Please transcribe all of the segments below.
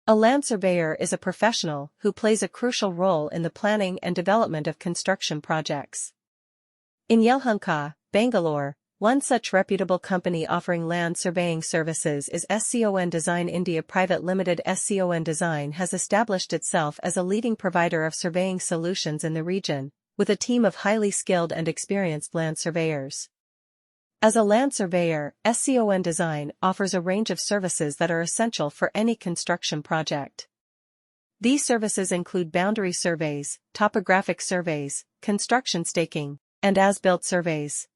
A land surveyor is a professional who plays a crucial role in the planning and development of construction projects. In Yelahanka, Bangalore, one such reputable company offering land surveying services is SCON Design India Pvt Ltd. SCON Design has established itself as a leading provider of surveying solutions in the region, with a team of highly skilled and experienced land surveyors. As a land surveyor, SCON Design offers a range of services that are essential for any construction project. These services include boundary surveys, topographic surveys, construction staking, and as-built surveys.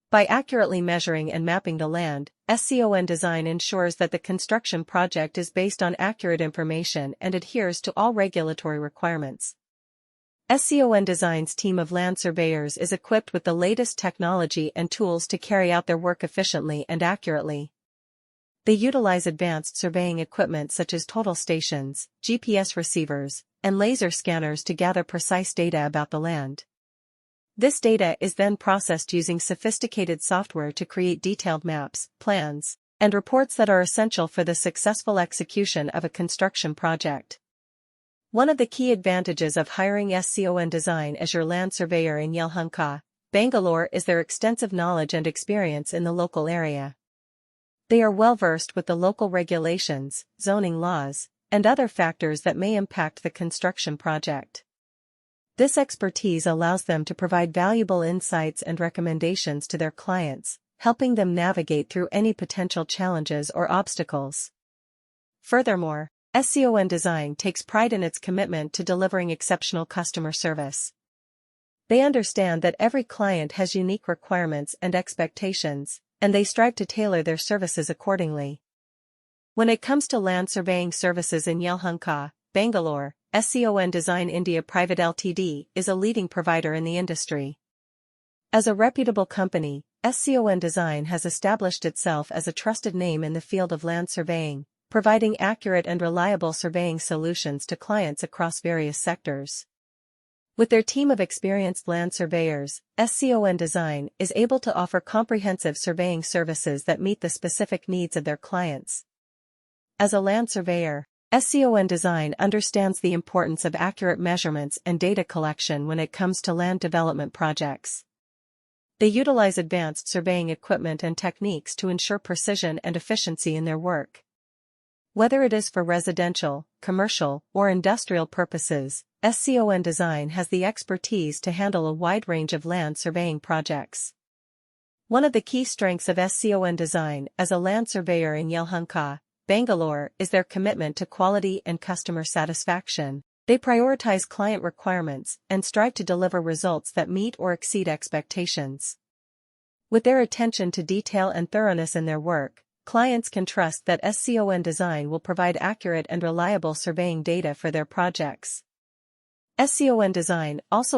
By accurately measuring and mapping the land, SCON Design ensures that the construction project is based on accurate information and adheres to all regulatory requirements. SCON Design's team of land surveyors is equipped with the latest technology and tools to carry out their work efficiently and accurately. They utilize advanced surveying equipment such as total stations, GPS receivers, and laser scanners to gather precise data about the land. This data is then processed using sophisticated software to create detailed maps, plans, and reports that are essential for the successful execution of a construction project. One of the key advantages of hiring SCON Design as your land surveyor in Yelahanka, Bangalore is their extensive knowledge and experience in the local area. They are well versed with the local regulations, zoning laws, and other factors that may impact the construction project. This expertise allows them to provide valuable insights and recommendations to their clients, helping them navigate through any potential challenges or obstacles. Furthermore, SCON Design takes pride in its commitment to delivering exceptional customer service. They understand that every client has unique requirements and expectations, and they strive to tailor their services accordingly. When it comes to land surveying services in Yelahanka, Bangalore, SCON Design India Pvt Ltd. Is a leading provider in the industry. As a reputable company, SCON Design has established itself as a trusted name in the field of land surveying, providing accurate and reliable surveying solutions to clients across various sectors. With their team of experienced land surveyors, SCON Design is able to offer comprehensive surveying services that meet the specific needs of their clients. As a land surveyor, SCON Design understands the importance of accurate measurements and data collection when it comes to land development projects. They utilize advanced surveying equipment and techniques to ensure precision and efficiency in their work. Whether it is for residential, commercial, or industrial purposes, SCON Design has the expertise to handle a wide range of land surveying projects. One of the key strengths of SCON Design as a land surveyor in Yelahanka, Bangalore is their commitment to quality and customer satisfaction. They prioritize client requirements and strive to deliver results that meet or exceed expectations. With their attention to detail and thoroughness in their work, clients can trust that SCON Design will provide accurate and reliable surveying data for their projects. SCON Design also